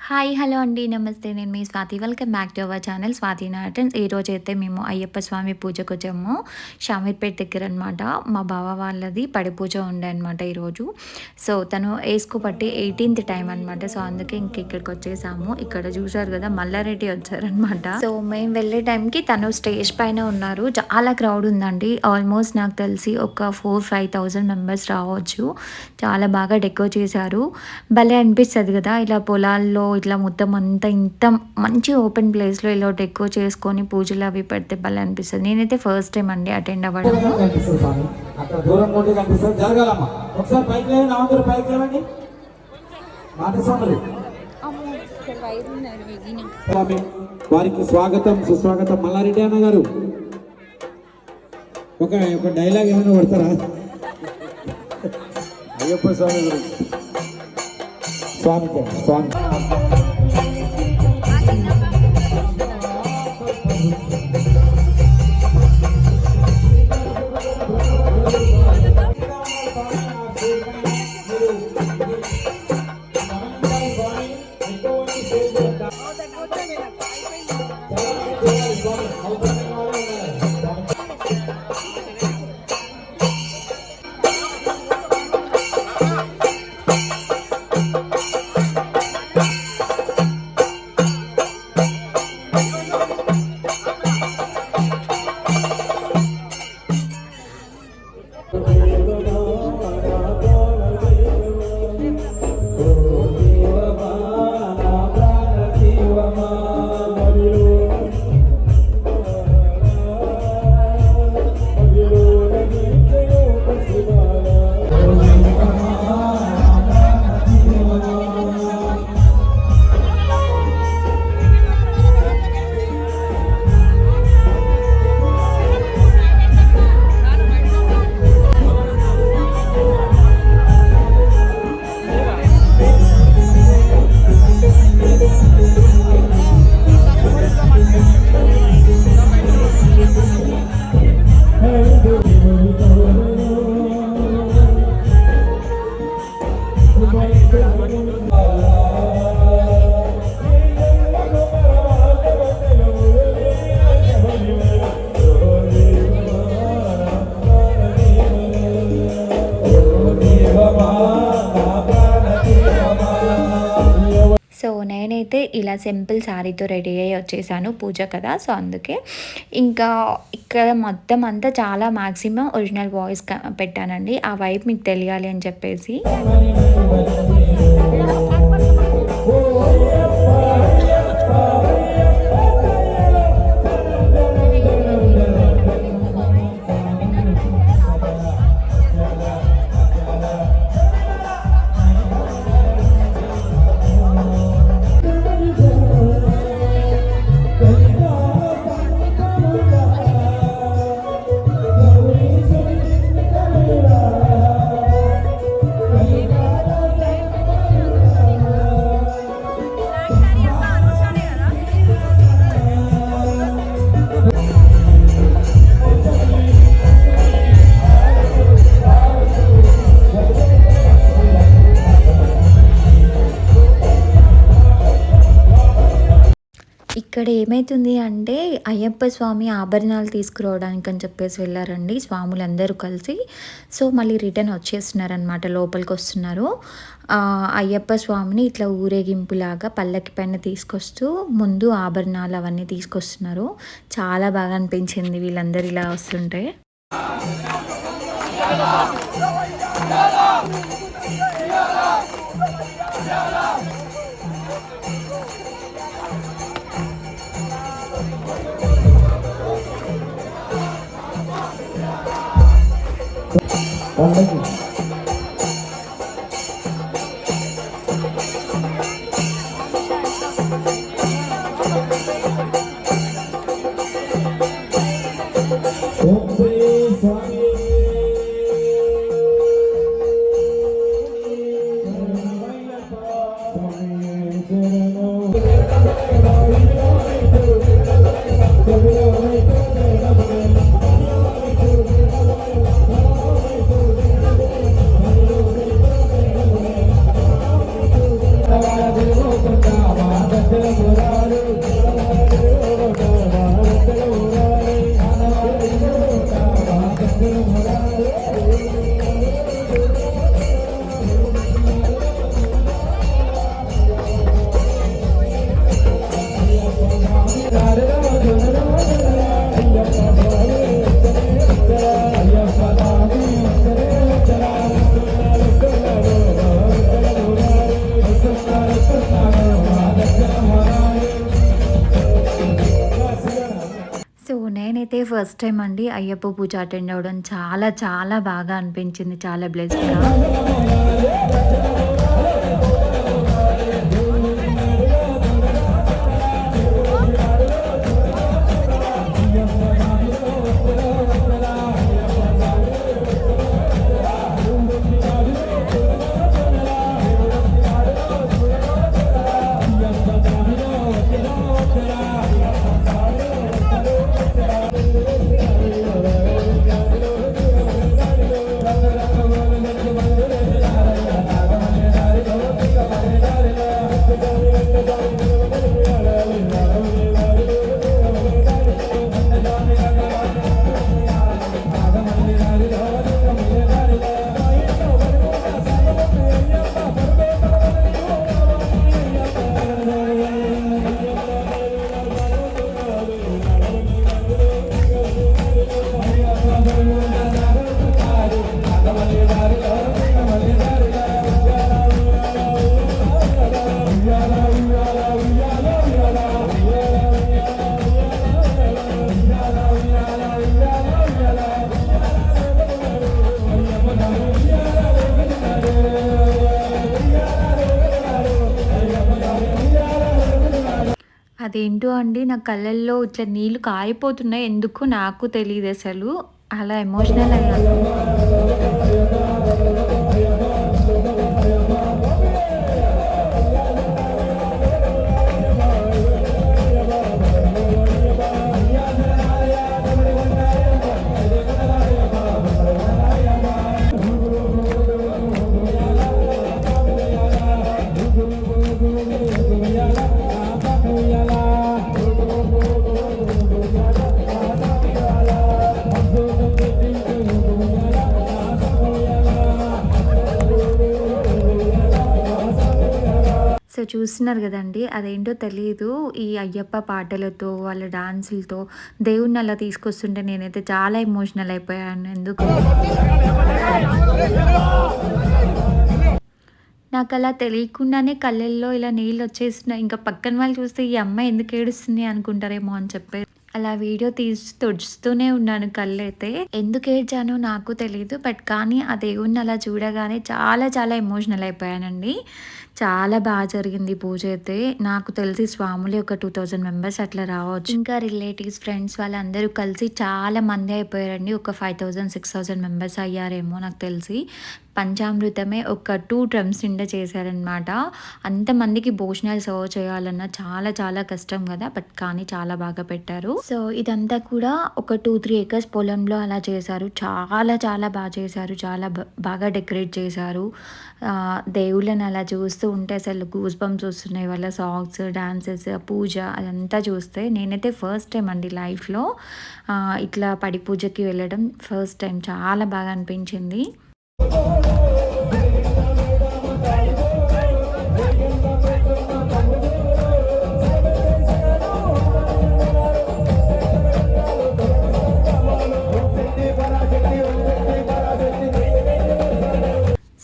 Hi hello అండి నమస్తే నేను మీ Swathi welcome back to our channel Swathi నాటన్స్. ఈరోజు అయితే మేము అయ్యప్ప స్వామి పూజకు వచ్చాము షామీర్పేట దగ్గర అనమాట. మా బావ వాళ్ళది పడి పూజ ఉండే అనమాట ఈరోజు. సో తను వేసుకోబట్టి 18th టైం అనమాట. సో అందుకే ఇంక ఇక్కడికి వచ్చేసాము. ఇక్కడ చూసారు కదా మల్లారెడ్డి వచ్చారనమాట. సో మేము వెళ్ళే టైంకి తను స్టేజ్ పైన ఉన్నారు. చాలా క్రౌడ్ ఉందండి. ఆల్మోస్ట్ నాకు తెలిసి ఒక 4-5,000 మెంబర్స్ రావచ్చు. చాలా బాగా డెకో చేశారు. భలే అనిపిస్తుంది కదా ఇలా పొలాల్లో ఇట్లా మొత్తం అంతా ఇంత మంచి ఓపెన్ ప్లేస్లో ఇలా డెకో చేసుకొని పూజలు అవి పెడితే భలే అనిపిస్తుంది. నేనైతే ఫస్ట్ టైం అండి అటెండ్ అవ్వడం. వారికి స్వాగతం సుస్వాగతం. మల్లారెడ్డి అన్న గారు ఒక డైలాగ్ ఏమైనా కొడతారా అయ్యప్ప స్వామి గురించి? స్వామి స్వామి సో నేనైతే ఇలా సింపుల్ శారీతో రెడీ అయ్యి వచ్చేసాను పూజ కదా. సో అందుకే ఇంకా ఇక్కడ మొత్తం అంతా చాలా మ్యాక్సిమం ఒరిజినల్ వాయిస్ పెట్టానండి. ఆ వైబ్ మీకు తెలియాలి అని చెప్పేసి. ఇక్కడ ఏమైతుంది అంటే అయ్యప్ప స్వామి ఆభరణాలు తీసుకురావడానికి అని చెప్పేసి వెళ్ళారండి స్వాములందరూ కలిసి. సో మళ్ళీ రిటర్న్ వచ్చేస్తున్నారనమాట, లోపలికి వస్తున్నారు. అయ్యప్ప స్వామిని ఇట్లా ఊరేగింపులాగా పల్లకి పైన తీసుకొస్తూ ముందు ఆభరణాలు అవన్నీ తీసుకొస్తున్నారు. చాలా బాగా అనిపించింది వీళ్ళందరూ ఇలా వస్తుంటే. సో నేనైతే ఫస్ట్ టైం అండి అయ్యప్ప పూజ అటెండ్ అవ్వడం చాలా చాలా బాగా అనిపించింది. చాలా బ్లెస్డ్‌గా. అదేంటో అండి నా కళ్ళల్లో ఇట్లా నీళ్ళు కారిపోతున్నాయి. ఎందుకో నాకు తెలీదసలు. అలా ఎమోషనల్ అయ్యాను. సో చూస్తున్నారు గదండీ! అదేంటో తెలీదు. ఈ అయ్యప్ప పాటలతో, వాళ్ళ డాన్సులతో దేవుడిని అలా తీసుకొస్తుంటే నేనైతే చాలా ఎమోషనల్ అయిపోయాను. ఎందుకో నాకలా తెలియకుండానే కళ్ళల్లో ఇలా నీళ్ళొచ్చేసినాయి. ఇంకా పక్కన వాళ్ళు చూస్తే ఈ అమ్మాయి ఎందుకు ఏడుస్తుంది అనుకుంటారేమో అని చెప్పి అలా వీడియో తీసి తుడుస్తూనే ఉన్నాను కళ్ళైతే. ఎందుకు ఏడ్చానో నాకు తెలీదు. బట్ కానీ ఆ దేవుడిని అలా చూడగానే చాలా చాలా ఎమోషనల్ అయిపోయానండి. చాలా బాగా జరిగింది పూజ అయితే. నాకు తెలిసి స్వాములే ఒక 2000 మెంబర్స్ అట్లా రావచ్చు. ఇంకా రిలేటివ్స్, ఫ్రెండ్స్ వాళ్ళందరూ కలిసి చాలా మంది అయిపోయారండి. ఒక 5000, 6000 మెంబర్స్ అయ్యారేమో నాకు తెలిసి. పంచామృతమే ఒక 2 డ్రమ్స్ నిండా చేశారనమాట. అంతమందికి భోజనాలు సర్వ్ చేయాలన్నా చాలా చాలా కష్టం కదా. బట్ కానీ చాలా బాగా పెట్టారు. సో ఇదంతా కూడా ఒక 2-3 ఏకర్స్ పొలంలో అలా చేశారు. చాలా చాలా బాగా చేశారు. చాలా బాగా డెకరేట్ చేశారు. దేవుళ్ళని అలా చూస్తూ ఉంటే అసలు గూస్ బంప్స్ వస్తున్నాయి. వాళ్ళ సాంగ్స్, డాన్సెస్, పూజ అదంతా చూస్తే నేనైతే ఫస్ట్ టైం అండి లైఫ్లో ఇట్లా పడి పూజకి వెళ్ళడం ఫస్ట్ టైం. చాలా బాగా అనిపించింది.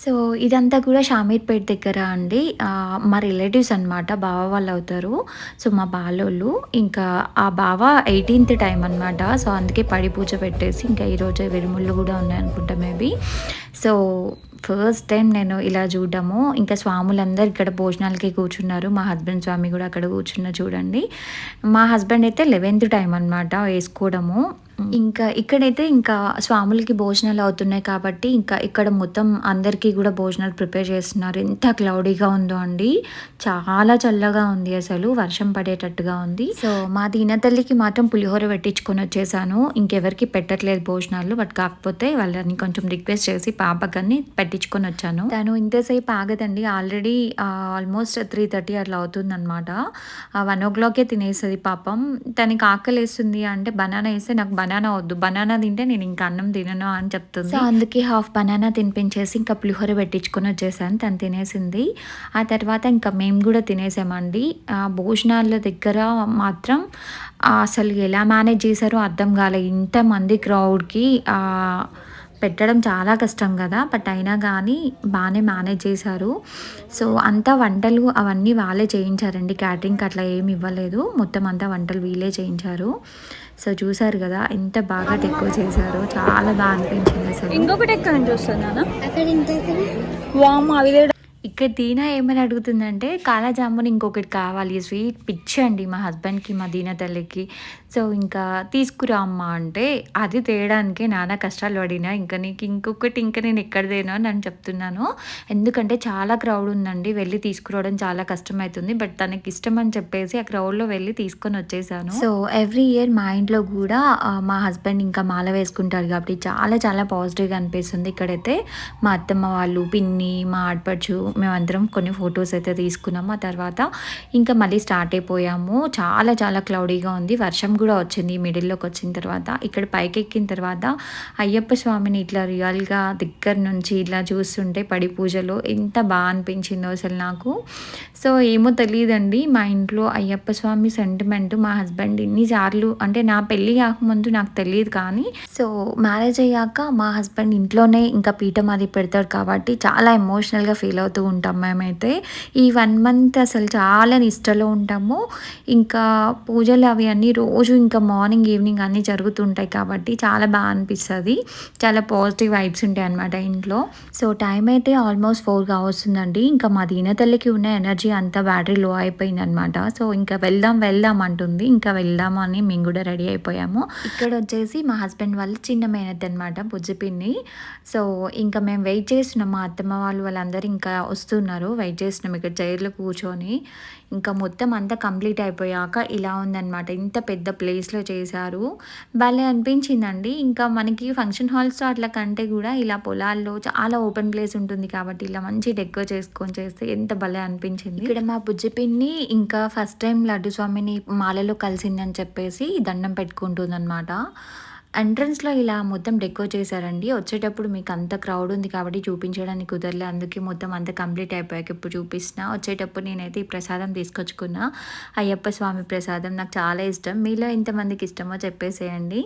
సో ఇదంతా కూడా షామీర్పేట దగ్గర అండి. మా రిలేటివ్స్ అనమాట. బావ వాళ్ళు అవుతారు. సో మా బాలోళ్ళు ఇంకా ఆ బావ 18th టైం అనమాట. సో అందుకే పడి పూజ పెట్టేసి ఇంకా ఈరోజు విరుముళ్ళు కూడా ఉన్నాయనుకుంటా మేబీ. సో ఫస్ట్ టైం నేను ఇలా చూడడము. ఇంకా స్వాములందరూ ఇక్కడ భోజనాలకి కూర్చున్నారు. మా హస్బెండ్ స్వామి కూడా అక్కడ కూర్చున్న చూడండి. మా హస్బెండ్ అయితే 11th టైం అనమాట వేసుకోవడము. ఇంకా ఇక్కడైతే ఇంకా స్వాములకి భోజనాలు అవుతున్నాయి కాబట్టి ఇంకా ఇక్కడ మొత్తం అందరికీ కూడా భోజనాలు ప్రిపేర్ చేస్తున్నారు. ఎంత క్లౌడీగా ఉందో అండి. చాలా చల్లగా ఉంది, అసలు వర్షం పడేటట్టుగా ఉంది. సో మా దీనతల్లికి మాత్రం పులిహోర పెట్టించుకొని వచ్చేసాను. ఇంకెవరికి పెట్టట్లేదు భోజనాలు. బట్ కాకపోతే వాళ్ళని కొంచెం రిక్వెస్ట్ చేసి పాపకని పెట్టించుకొని వచ్చాను. తను ఇంతసేపు ఆగదండి. ఆల్రెడీ ఆల్మోస్ట్ 3:30 అట్లా అవుతుందనమాట. 1:00కే తినేస్తుంది పాపం. తనకి ఆకలేస్తుంది అంటే బనానా వేస్తే నాకు బనానా వద్దు, బనానా తింటే నేను ఇంకా అన్నం తినను అని చెప్తుంది. సో అందుకే హాఫ్ బనానా తినిపించేసి ఇంకా పులిహోర పెట్టించుకొని వచ్చేసాను. తను తినేసింది. ఆ తర్వాత ఇంకా మేము కూడా తినేసామండి. భోజనాల దగ్గర మాత్రం అసలు ఎలా మేనేజ్ చేశారో అర్థం కాలే. ఇంతమంది క్రౌడ్కి పెట్టడం చాలా కష్టం కదా, బట్ అయినా కానీ బాగానే మేనేజ్ చేశారు. సో అంతా వంటలు అవన్నీ వాళ్ళే చేయించారండి. క్యాటరింగ్కి అట్లా ఏమి ఇవ్వలేదు, మొత్తం అంతా వంటలు వీళ్ళే చేయించారు. సో చూసారు కదా ఎంత బాగా డెకో చేశారో, చాలా బాగా అనిపించింది అసలు. ఇంకొకటి ఎక్కడి నుంచి వస్తుందా అక్కడ ఇంకొక వామ్ అవి ఇక్కడ దీనా ఏమని అడుగుతుందంటే కాలా జామున్ ఇంకొకటి కావాలి, స్వీట్ పిచ్చి అండి మా హస్బెండ్కి, మా దీనా తల్లికి. సో ఇంకా తీసుకురా అమ్మ అంటే అది తేయడానికే నానా కష్టాలు పడినా, ఇంకా నీకు ఇంకొకటి ఇంకా నేను ఎక్కడ తేను అని నేను చెప్తున్నాను. ఎందుకంటే చాలా క్రౌడ్ ఉందండి, వెళ్ళి తీసుకురావడం చాలా కష్టమవుతుంది. బట్ తనకి ఇష్టం అని చెప్పేసి ఆ క్రౌడ్లో వెళ్ళి తీసుకొని వచ్చేసాను. సో ఎవ్రీ ఇయర్ మా ఇంట్లో కూడా మా హస్బెండ్ ఇంకా మాల వేసుకుంటారు కాబట్టి చాలా చాలా పాజిటివ్గా అనిపిస్తుంది. ఇక్కడైతే మా అత్తమ్మ వాళ్ళు, పిన్ని, మా ఆడపడుచు, మేమందరం కొన్ని ఫొటోస్ అయితే తీసుకున్నాము. ఆ తర్వాత ఇంకా మళ్ళీ స్టార్ట్ అయిపోయాము. చాలా చాలా క్లౌడీగా ఉంది, వర్షం కూడా వచ్చింది మిడిల్లోకి వచ్చిన తర్వాత. ఇక్కడ పైకి ఎక్కిన తర్వాత అయ్యప్ప స్వామిని ఇట్లా రియల్గా దగ్గర నుంచి ఇట్లా చూస్తుంటే పడి పూజలో ఎంత బాగా అనిపించిందో అసలు నాకు. సో ఏమో తెలియదండి, మా ఇంట్లో అయ్యప్ప స్వామి సెంటిమెంట్ మా హస్బెండ్ ఇన్నిసార్లు, అంటే నా పెళ్ళి కాకముందు నాకు తెలియదు, కానీ సో మ్యారేజ్ అయ్యాక మా హస్బెండ్ ఇంట్లోనే ఇంకా పీఠం అది పెడతాడు కాబట్టి చాలా ఎమోషనల్గా ఫీల్ అవుతూ ఉంటాం మేమైతే. ఈ 1 మంత్ అసలు చాలా నిష్టలో ఉంటాము. ఇంకా పూజలు అవి అన్నీ రోజు ఇంకా మార్నింగ్ ఈవినింగ్ అన్నీ జరుగుతుంటాయి కాబట్టి చాలా బాగా అనిపిస్తుంది. చాలా పాజిటివ్ వైబ్స్ ఉంటాయి అన్నమాట ఇంట్లో. సో టైం అయితే ఆల్మోస్ట్ 4 కావస్తుందండి. ఇంకా మా దీన తల్లికి ఉన్న ఎనర్జీ అంతా బ్యాటరీ లో అయిపోయింది అనమాట. సో ఇంకా వెళ్దాం అంటుంది. ఇంకా వెళ్దాము అని మేము కూడా రెడీ అయిపోయాము. ఇక్కడ వచ్చేసి మా హస్బెండ్ వాళ్ళు చిన్న మేనత్ అనమాట, బుజ్జి పిన్ని. సో ఇంకా మేము వెయిట్ చేస్తున్నాం, మా అత్తమ్మ వాళ్ళందరూ ఇంకా వస్తున్నారు. వెయిట్ చేస్తున్నాం ఇక్కడ చైర్లో కూర్చొని. ఇంకా మొత్తం అంతా కంప్లీట్ అయిపోయాక ఇలా ఉందన్నమాట. ఇంత పెద్ద ప్లేస్లో చేశారు, భలే అనిపించిందండి. ఇంకా మనకి ఫంక్షన్ హాల్స్లో అట్లా కంటే కూడా ఇలా పొలాల్లో చాలా ఓపెన్ ప్లేస్ ఉంటుంది కాబట్టి ఇలా మంచి డెకో చేసుకొని చేస్తే ఎంత భలే అనిపించింది. ఇక్కడ మా బుజ్జి పిన్ని ఇంకా ఫస్ట్ టైం లడ్డు స్వామిని మాలలో కలిసిందని చెప్పేసి దండం పెట్టుకుంటుంది అనమాట. ఎంట్రన్స్లో ఇలా మొత్తం డెకో చేశారండి. వచ్చేటప్పుడు మీకు అంత క్రౌడ్ ఉంది కాబట్టి చూపించడానికి కుదరలే, అందుకే మొత్తం అంతా కంప్లీట్ అయిపోయాక ఇప్పుడు చూపిస్తున్నా. వచ్చేటప్పుడు నేనైతే ఈ ప్రసాదం తీసుకొచ్చుకున్నా, అయ్యప్ప స్వామి ప్రసాదం. నాకు చాలా ఇష్టం. మీలో ఎంతమందికి ఇష్టమో చెప్పేసేయండి.